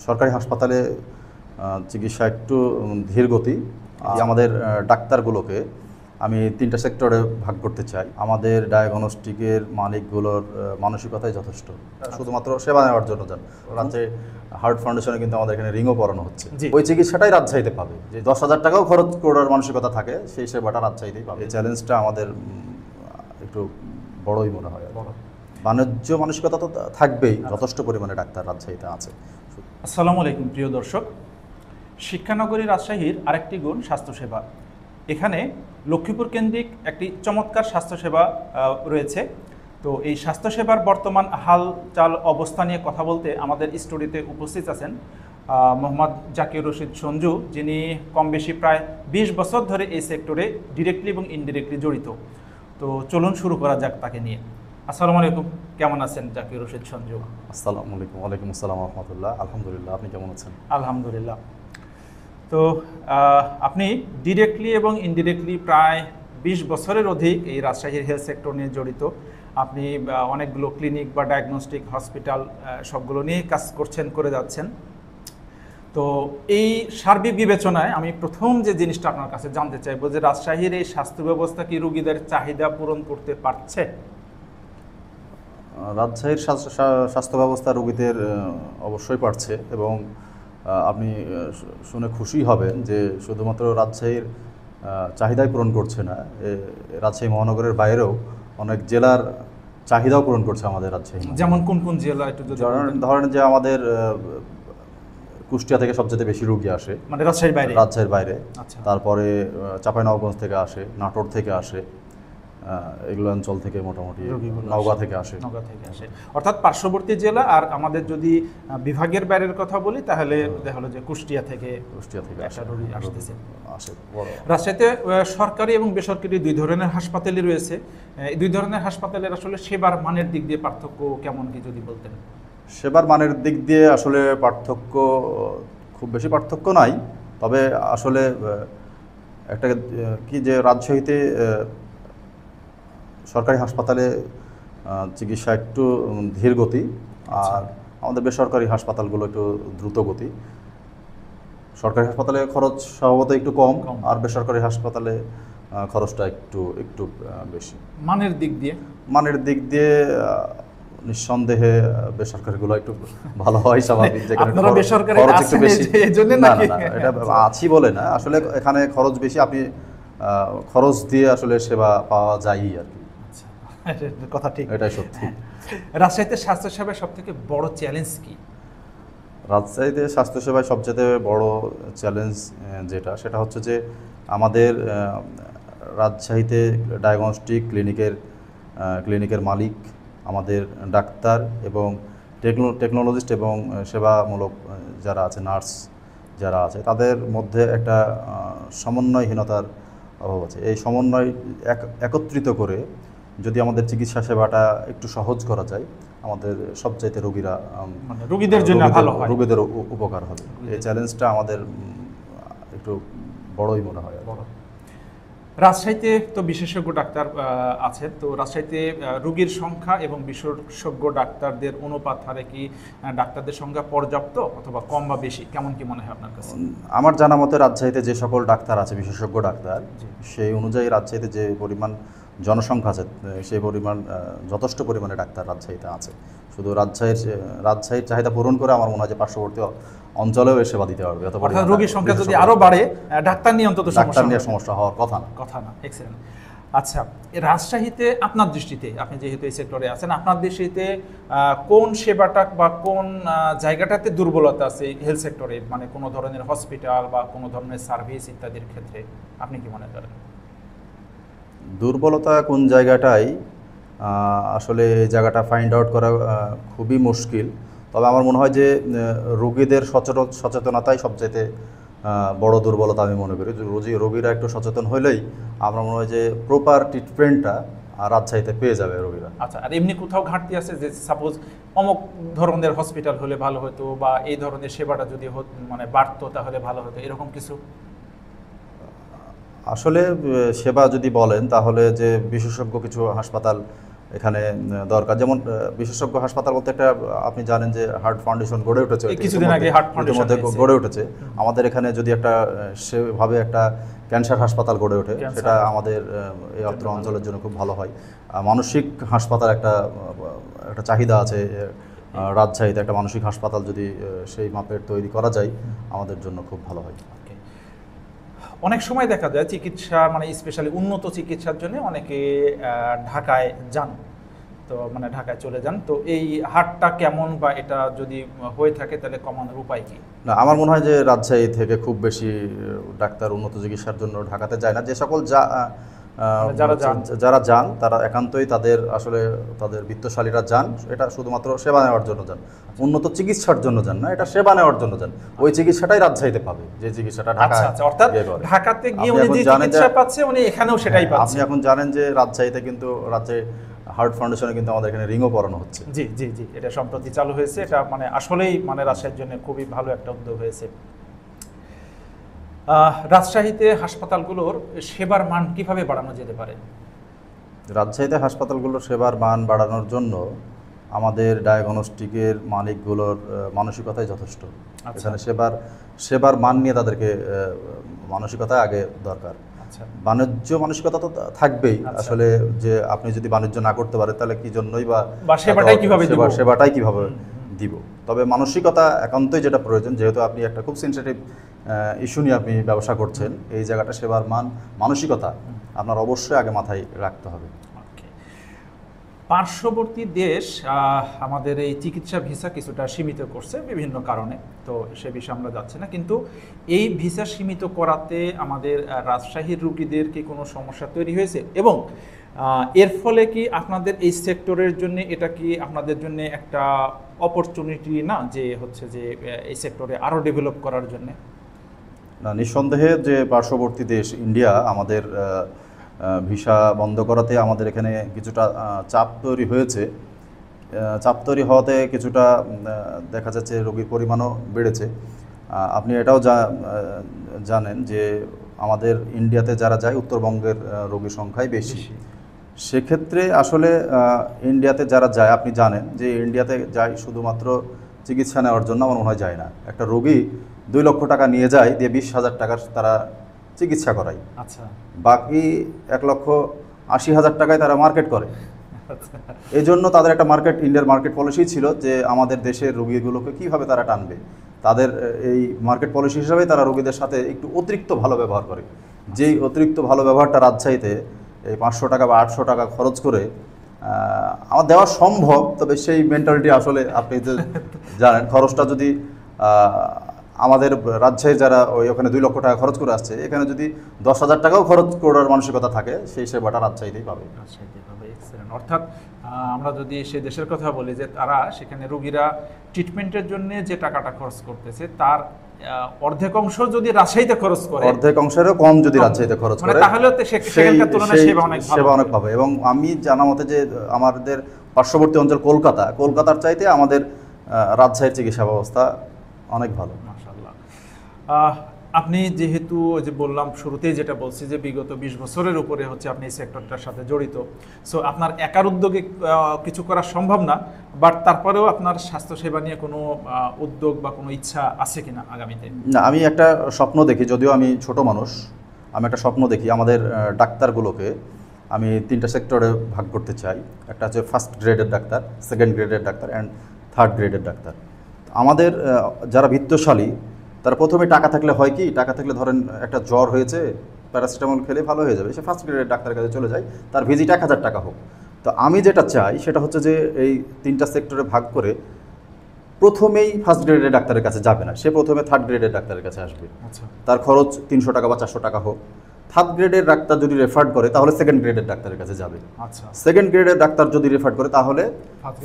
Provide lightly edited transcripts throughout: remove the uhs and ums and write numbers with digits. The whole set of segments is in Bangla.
সরকারি হাসপাতালে চিকিৎসা একটু ধীর গতি। আমাদের ডাক্তারগুলোকে আমি 3টা সেক্টরে ভাগ করতে চাই। আমাদের ডায়াগনস্টিকের মালিকগুলোর মানসিকতাই যথেষ্ট, শুধুমাত্র সেবা নেওয়ার জন্য যান। রাজ্যে হার্ট ফাউন্ডেশনে কিন্তু আমাদের এখানে রিংও পড়ানো হচ্ছে, ওই চিকিৎসাটাই রাজশাহীতে পাবে। যে 10,000 টাকাও খরচ করার মানসিকতা থাকে, সেই সেবাটা রাজশাহীতেই পাবে। এই চ্যালেঞ্জটা আমাদের একটু বড়ই মনে হয়। বাণিজ্য মানসিকতা তো থাকবেই, যথেষ্ট পরিমাণে ডাক্তার রাজশাহীতে আছে। আসসালামু আলাইকুম প্রিয় দর্শক, শিক্ষানগরী রাজশাহীর আরেকটি গুণ স্বাস্থ্যসেবা। এখানে লক্ষ্মীপুর কেন্দ্রিক একটি চমৎকার স্বাস্থ্যসেবা রয়েছে। তো এই স্বাস্থ্যসেবার বর্তমান হালচাল অবস্থা নিয়ে কথা বলতে আমাদের স্টুডিওতে উপস্থিত আছেন মোহাম্মদ জাকির রশিদ সঞ্জু, যিনি কম বেশি প্রায় 20 বছর ধরে এই সেক্টরে ডিরেক্টলি এবং ইনডিরেক্টলি জড়িত। তো চলুন শুরু করা যাক তাকে নিয়ে। আসসালামু আলাইকুম, কেমন আছেন জাকির রশিদ সঞ্জু? আসসালামু আলাইকুম। ওয়ালাইকুম আসসালাম রহমতুল্লাহ। আলহামদুলিল্লাহ, আপনি কেমন আছেন? আলহামদুলিল্লাহ। তো আপনি ডিরেক্টলি এবং ইনডিরেক্টলি প্রায় 20 বছরের অধিক এই রাজশাহীর হেলথ সেক্টর নিয়ে জড়িত। আপনি অনেকগুলো ক্লিনিক বা ডায়াগনস্টিক হসপিটাল সবগুলো নিয়ে কাজ করে যাচ্ছেন। তো এই সার্বিক বিবেচনায় আমি প্রথম যে জিনিসটা আপনার কাছে জানতে চাইবো যে রাজশাহীর এই স্বাস্থ্য ব্যবস্থা কি রোগীদের চাহিদা পূরণ করতে পারছে? রাজশাহীর স্বাস্থ্য ব্যবস্থা রোগীদের অবশ্যই পারছে, এবং আপনি শুনে খুশি হবেন যে শুধুমাত্র রাজশাহীর চাহিদাই পূরণ করছে না, রাজশাহী মহানগরের বাইরেও অনেক জেলার চাহিদাও পূরণ করছে আমাদের রাজশাহী। যেমন কোন কোন জেলা? একটু ধরেন যে আমাদের কুষ্টিয়া থেকে সবচেয়ে বেশি রোগী আসে, মানে রাজশাহীর বাইরে। তারপরে চাঁপাইনবাবগঞ্জ থেকে আসে, নাটোর থেকে আসে, এগুলো অঞ্চল থেকে মোটামুটি নওগাঁ থেকে আসে। অর্থাৎ পার্শ্ববর্তী জেলা। আর আমাদের যদি বিভাগের বাইরের কথা বলি তাহলে দেখা হলো যে কুষ্টিয়া থেকে আসতেছে। রাজশাহীতে সরকারি এবং বেসরকারি 2 ধরনের হাসপাতালই রয়েছে। এই 2 ধরনের হাসপাতালের আসলে সেবার মানের দিক দিয়ে পার্থক্য কেমন কি যদি বলতেন? সেবার মানের দিক দিয়ে আসলে পার্থক্য খুব বেশি পার্থক্য নাই, তবে আসলে একটা কি যে রাজশাহীতে সরকারি হাসপাতালে চিকিৎসা একটু ধীর গতি, আর আমাদের বেসরকারি হাসপাতালগুলো একটু দ্রুত গতি। সরকারি হাসপাতালে খরচ স্বভাবত একটু কম, আর বেসরকারি হাসপাতালে খরচটা একটু বেশি। মানের দিক দিয়ে নিঃসন্দেহে বেসরকারিগুলো একটু ভালো হয়, স্বাভাবিক। এটা আছি বলে না, আসলে এখানে খরচ বেশি, আপনি খরচ দিয়ে আসলে সেবা পাওয়া যায় আর কি। কথা ঠিক, এটাই সত্যি। রাজশাহীতে স্বাস্থ্যসেবার সবথেকে বড় চ্যালেঞ্জ কি? রাজশাহীতে স্বাস্থ্যসেবায় সবচেয়ে বড় চ্যালেঞ্জ সেটা হচ্ছে যে আমাদের রাজশাহীতে ডায়াগনস্টিক ক্লিনিকের মালিক, আমাদের ডাক্তার এবং টেকনোলজিস্ট এবং সেবামূলক যারা আছে, নার্স যারা আছে, তাদের মধ্যে একটা সমন্বয়হীনতার অভাব আছে। এই সমন্বয় একত্রিত করে যদি আমাদের চিকিৎসা সেবাটা একটু সহজ করা যায়, আমাদের সবচাইতে রোগীদের জন্য ভালো হয়, রোগীদের উপকার হবে। এই চ্যালেঞ্জটা আমাদের একটু বড়ই মনে হয়। রাজশাহীতে তো বিশেষজ্ঞ ডাক্তার আছে, তো রাজশাহীতে রোগীর সংখ্যা এবং বিশেষজ্ঞ ডাক্তারদের অনুপাত হারে কি ডাক্তারদের সংখ্যা পর্যাপ্ত অথবা কম বা বেশি, কেমন কি মনে হয় আপনার কাছে? আমার জানা মতে রাজশাহীতে যে সকল ডাক্তার আছে, বিশেষজ্ঞ ডাক্তার, সেই অনুযায়ী রাজশাহীতে যে পরিমাণ জনসংখ্যা আছে, সেই পরিমাণ যথেষ্ট পরিমাণে ডাক্তার রাজশাহীতে আছে। শুধু রাজশাহীর চাহিদা পূরণ করে আমার মনে হয় যে পার্শ্ববর্তী অঞ্চলেও সেবা দিতে পারবে। রোগীর সংখ্যা যদি আরো বাড়ে, ডাক্তার নিয়ে অন্তত সমস্যা হওয়ার কথা না। এক্সেলেন্ট। আচ্ছা, রাজশাহীতে আপনার দৃষ্টিতে, আপনি যেহেতু এই সেক্টরে আছেন, আপনার দৃষ্টিতে কোন সেবাটা বা কোন জায়গাটাতে দুর্বলতা আছে হেলথ সেক্টরে, মানে কোনো ধরনের হসপিটাল বা কোনো ধরনের সার্ভিস ইত্যাদির ক্ষেত্রে আপনি কি মনে করেন? দুর্বলতা কোন জায়গাটাই আসলে এই জায়গাটা ফাইন্ড আউট করা খুবই মুশকিল। তবে আমার মনে হয় যে রোগীদের সচেতনতাই সবচাইতে বড় দুর্বলতা আমি মনে করি। রোগীরা একটু সচেতন হলেই আমার মনে হয় যে প্রপার ট্রিটমেন্টটা রাজশাহীতে পেয়ে যাবে রোগীরা। আচ্ছা, আর এমনি কোথাও ঘাটতি আছে যে সাপোজ অমুক ধরনের হসপিটাল হলে ভালো হতো, বা এই ধরনের সেবাটা যদি মানে বাড়তো তাহলে ভালো হতো, এরকম কিছু? আসলে সেবা যদি বলেন তাহলে যে বিশেষজ্ঞ কিছু হাসপাতাল এখানে দরকার। যেমন বিশেষজ্ঞ হাসপাতাল বলতে একটা আপনি জানেন যে হার্ট ফাউন্ডেশন গড়ে উঠেছে, কিছুদিন আগে হার্ট ফাউন্ডেশন গড়ে উঠেছে। আমাদের এখানে যদি একটা সেভাবে একটা ক্যান্সার হাসপাতাল গড়ে ওঠে, সেটা আমাদের এই অত্র অঞ্চলের জন্য খুব ভালো হয়। মানসিক হাসপাতাল একটা চাহিদা আছে রাজশাহীতে, একটা মানসিক হাসপাতাল যদি সেই মাপের তৈরি করা যায় আমাদের জন্য খুব ভালো হয়। অনেক সময় দেখা যায় চিকিৎসা মানে স্পেশালি উন্নত চিকিৎসার জন্য অনেকে ঢাকায় যান, তো মানে ঢাকায় চলে যান। তো এই হারটা কেমন, বা এটা যদি হয়ে থাকে তাহলে কমানোর উপায় কি? না, আমার মনে হয় যে রাজশাহী থেকে খুব বেশি ডাক্তার উন্নত চিকিৎসার জন্য ঢাকাতে যায় না। যে সকল যারা যান তারা একান্তই তাদের বিত্তশালীরা যান, এটা শুধুমাত্র সেবা নেওয়ার জন্য যান, উন্নত চিকিৎসার জন্য যান না, এটা সেবা নেওয়ার জন্য যান। ওই চিকিৎসাটাই রাজশাহীতে পাবে যে চিকিৎসাটা অর্থাৎ ঢাকাতে গিয়ে উনি যে চিকিৎসা পাচ্ছে উনি এখানেও সেটাই পাচ্ছে। আপনি এখন জানেন যে রাজশাহীতে কিন্তু হার্ট ফাউন্ডেশনে কিন্তু আমাদের এখানে রিংও পরানো হচ্ছে। জি জি জি, এটা সম্প্রতি চালু হয়েছে। এটা মানে আসলেই মানে রাজশাহীর জন্য খুবই ভালো একটা উদ্যোগ হয়েছে। রাজশাহীতে হাসপাতালগুলোর সেবার মান কিভাবে বাড়ানো যেতে পারে? রাজশাহীতে হাসপাতালগুলোর সেবার মান বাড়ানোর জন্য আমাদের ডায়াগনস্টিকের মালিকগুলোর মানসিকতাই যথেষ্ট। এখানে সেবার মান নিয়ে তাদেরকে মানসিকতায় আগে দরকার। বাণিজ্য মানসিকতা তো থাকবেই আসলে, যে আপনি যদি বাণিজ্য না করতে পারেন তাহলে কি জন্যই বা সেবাটাই কিভাবে দিব। তবে মানসিকতা একান্তই যেটা প্রয়োজন, যেহেতু আপনি একটা খুব সেনসিটিভ ইস্যু নিয়ে আপনি ব্যবসা করছেন, এই জায়গাটা সেবার মান মানসিকতা আপনার অবশ্যই আগে মাথায় রাখতে হবে। পার্শ্ববর্তী দেশ আমাদের এই চিকিৎসা ভিসা কিছুটা সীমিত করছে বিভিন্ন কারণে, তো সে বিষয়ে আমরা যাচ্ছি না। কিন্তু এই ভিসা সীমিত করাতে আমাদের রাজশাহীর রোগীদের কি কোনো সমস্যা তৈরি হয়েছে, এবং এর ফলে কি আপনাদের এই সেক্টরের জন্য এটা কি আপনাদের জন্য একটা অপরচুনিটি না, যে হচ্ছে যে এই সেক্টরে আরও ডেভেলপ করার জন্য? না, নিঃসন্দেহে যে পার্শ্ববর্তী দেশ ইন্ডিয়া আমাদের ভিসা বন্ধ করাতে আমাদের এখানে কিছুটা চাপ তৈরি হয়েছে। চাপ তৈরি হওয়াতে কিছুটা দেখা যাচ্ছে রোগীর পরিমাণও বেড়েছে। আপনি এটাও জানেন যে আমাদের ইন্ডিয়াতে যারা যায় উত্তরবঙ্গের রোগীর সংখ্যাই বেশি। সেক্ষেত্রে আসলে ইন্ডিয়াতে যারা যায়, আপনি জানেন যে ইন্ডিয়াতে যায় শুধুমাত্র চিকিৎসা নেওয়ার জন্য, আমার মনে হয় যায় না। একটা রোগী 2 লক্ষ টাকা নিয়ে যায়, দিয়ে 20,000 টাকার তারা চিকিৎসা করায়। আচ্ছা, বাকি 1,80,000 টাকায় তারা মার্কেট করে। এই জন্য তাদের একটা ইন্ডিয়ার মার্কেট পলিসি ছিল যে আমাদের দেশের রোগীগুলোকে কীভাবে তারা টানবে। তাদের এই মার্কেট পলিসি হিসাবে তারা রোগীদের সাথে একটু অতিরিক্ত ভালো ব্যবহার করে। যেই অতিরিক্ত ভালো ব্যবহারটা রাজশাহীতে এই 500 টাকা বা 800 টাকা খরচ করে আমার দেওয়া সম্ভব, তবে সেই মেন্টালিটি আসলে আপনি যে জানেন, খরচটা যদি আমাদের রাজশাহী যারা ওখানে 2 লক্ষ টাকা খরচ করে আসছে, এখানে যদি 10,000 টাকাও খরচ করার মানসিকতা থাকে, সেই সেবাটা রাজশাহীতেই পাবে। অর্থাৎ আমরা যদি সেই দেশের কথা বলি যে তারা সেখানে রোগীরা ট্রিটমেন্টের জন্য যে টাকাটা খরচ করতেছে তার অর্ধেক অংশ যদি রাজশাহীতে খরচ করে, অর্ধেক অংশেরও কম যদি রাজশাহীতে খরচ করে, তাহলে সেখানকার তুলনায় সেবা অনেক পাবে। এবং আমি জানা মতে যে আমাদের পার্শ্ববর্তী অঞ্চল কলকাতার চাইতে আমাদের রাজশাহীর চিকিৎসা ব্যবস্থা অনেক ভালো। মাশাআল্লাহ। আপনি যেহেতু যে বললাম শুরুতেই যেটা বলছি যে বিগত 20 বছরের উপরে হচ্ছে আপনি এই সেক্টরটার সাথে জড়িত, সো আপনার একার উদ্যোগে কিছু করা সম্ভব না, বাট তারপরেও আপনার স্বাস্থ্যসেবা নিয়ে কোনো উদ্যোগ বা কোনো ইচ্ছা আছে কিনা আগামীতে? না, আমি একটা স্বপ্ন দেখি, যদিও আমি ছোট মানুষ, আমি একটা স্বপ্ন দেখি আমাদের ডাক্তারগুলোকে আমি 3টা সেক্টরে ভাগ করতে চাই। একটা হচ্ছে ফার্স্ট গ্রেডের ডাক্তার, সেকেন্ড গ্রেডের ডাক্তার অ্যান্ড থার্ড গ্রেডের ডাক্তার। আমাদের যারা বিত্তশালী তারা প্রথমে টাকা থাকলে হয় কি, টাকা থাকলে ধরেন একটা জ্বর হয়েছে, প্যারাসিটামল খেলে ভালো হয়ে যাবে, সে ফার্স্ট গ্রেডের ডাক্তারের কাছে চলে যায়, তার ভিজিট 1,000 টাকা হোক। তো আমি যেটা চাই সেটা হচ্ছে যে এই 3টা সেক্টরে ভাগ করে প্রথমেই ফার্স্ট গ্রেডের ডাক্তারের কাছে যাবে না, সে প্রথমে থার্ড গ্রেডের ডাক্তারের কাছে আসবে। তার খরচ 300 টাকা বা 400 টাকা হোক। থার্ড গ্রেডের ডাক্তার যদি রেফার করে তাহলে সেকেন্ড গ্রেডের ডাক্তারের কাছে যাবে। সেকেন্ড গ্রেডের ডাক্তার যদি রেফার করে তাহলে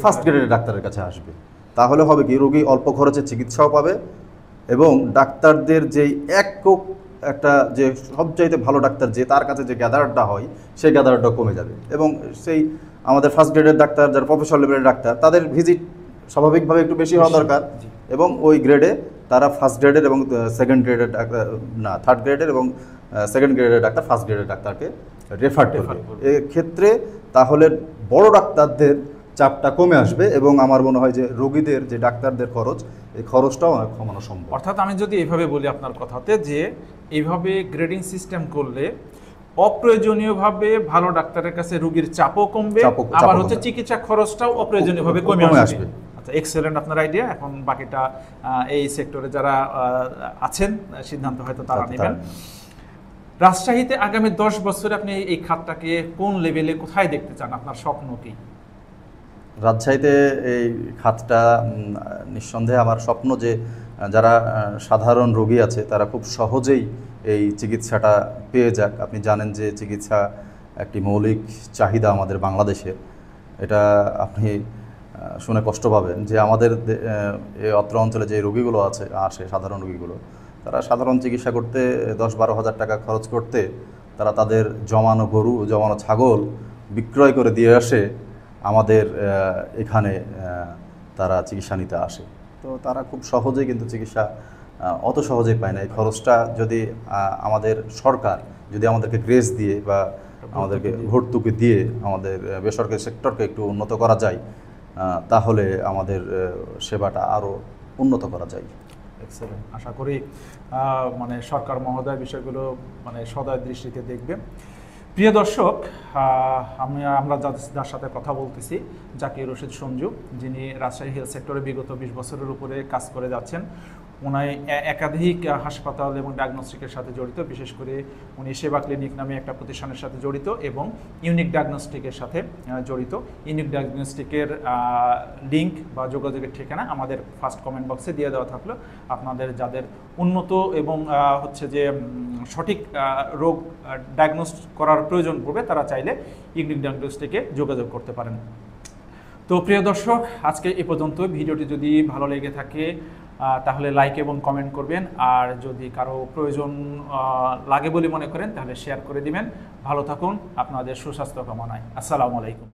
ফার্স্ট গ্রেডের ডাক্তারের কাছে আসবে। তাহলে হবে কি, রোগী অল্প খরচে চিকিৎসাও পাবে এবং ডাক্তারদের যেই একটা যে সবচাইতে ভালো ডাক্তার যে তার কাছে যে গ্যাদারটা হয় সেই গ্যাদারটা কমে যাবে। এবং সেই আমাদের ফার্স্ট গ্রেডের ডাক্তার যারা প্রফেশনাল লেভেলের ডাক্তার, তাদের ভিজিট স্বাভাবিকভাবে একটু বেশি হওয়া দরকার, এবং ওই গ্রেডে তারা ফার্স্ট গ্রেডের এবং সেকেন্ড গ্রেডের ডাক্তার না, থার্ড গ্রেডের এবং সেকেন্ড গ্রেডের ডাক্তার ফার্স্ট গ্রেডের ডাক্তারকে রেফার করবে। এক্ষেত্রে তাহলে বড় ডাক্তারদের চাপটা কমে আসবে এবং আমার মনে হয় যে রোগীদের যে ডাক্তারদের খরচ, এই খরচটাও অনেক কমানো সম্ভব। অর্থাৎ আমি যদি এইভাবে বলি আপনার কথাতে, যে এইভাবে গ্রেডিং সিস্টেম করলে অপ্রয়োজনীয়ভাবে ভালো ডাক্তারের কাছে রোগীর চাপও কমবে, আবার হচ্ছে চিকিৎসা খরচটাও অপ্রয়োজনীয়ভাবে কমে আসবে। আচ্ছা, এক্সেলেন্ট আপনার আইডিয়া। এখন বাকিটা এই সেক্টরে যারা আছেন সিদ্ধান্ত হয়তো তারা নেবেন। রাজশাহীতে আগামী 10 বছরে আপনি এই খাতটাকে কোন লেভেলে কোথায় দেখতে চান? আপনার স্বপ্ন কি? রাজশাহীতে এই খাতটা নিঃসন্দেহে আমার স্বপ্ন যে যারা সাধারণ রোগী আছে তারা খুব সহজেই এই চিকিৎসাটা পেয়ে যাক। আপনি জানেন যে চিকিৎসা একটি মৌলিক চাহিদা আমাদের বাংলাদেশে। এটা আপনি শুনে কষ্ট পাবেন যে আমাদের এই অত্র অঞ্চলে যে রোগীগুলো আসে সাধারণ রোগীগুলো, তারা সাধারণ চিকিৎসা করতে 10-12 হাজার টাকা খরচ করতে তারা তাদের জমানো গরু, জমানো ছাগল বিক্রয় করে দিয়ে আসে আমাদের এখানে তারা চিকিৎসা নিতে আসে। তো তারা খুব সহজেই কিন্তু চিকিৎসা অত সহজেই পায় না। এই খরচটা যদি আমাদের সরকার যদি আমাদেরকে গ্রেস দিয়ে বা আমাদেরকে ভর্তুকি দিয়ে আমাদের বেসরকারি সেক্টরকে একটু উন্নত করা যায়, তাহলে আমাদের সেবাটা আরও উন্নত করা যায়। এক্সেলেন্ট। আশা করি মানে সরকার মহোদয় বিষয়গুলো মানে সদয় দৃষ্টিতে দেখবে। প্রিয় দর্শক, আমরা যার সাথে কথা বলতেছি জাকির রশিদ সঞ্জু, যিনি রাজশাহী হেলথ সেক্টরে বিগত 20 বছরের উপরে কাজ করে যাচ্ছেন। উনি একাধিক হাসপাতাল এবং ডায়াগনস্টিকের সাথে জড়িত, বিশেষ করে উনি সেবা ক্লিনিক নামে একটা প্রতিষ্ঠানের সাথে জড়িত এবং ইউনিক ডায়াগনস্টিকের সাথে জড়িত। ইউনিক ডায়াগনস্টিকের লিঙ্ক বা যোগাযোগের ঠিকানা আমাদের ফার্স্ট কমেন্ট বক্সে দিয়ে দেওয়া থাকলো। আপনাদের যাদের উন্নত এবং হচ্ছে যে সঠিক রোগ ডায়াগনোস করার প্রয়োজন পড়বে, তারা চাইলে ইউনিক ডায়াগনস্টিকে যোগাযোগ করতে পারেন। তো প্রিয় দর্শক, আজকে এ পর্যন্ত। ভিডিওটি যদি ভালো লেগে থাকে তাহলে লাইক এবং কমেন্ট করবেন, আর যদি কারো প্রয়োজন লাগে বলে মনে করেন তাহলে শেয়ার করে দিবেন। ভালো থাকুন, আপনাদের সুস্বাস্থ্য কামনায়। আসসালামু আলাইকুম।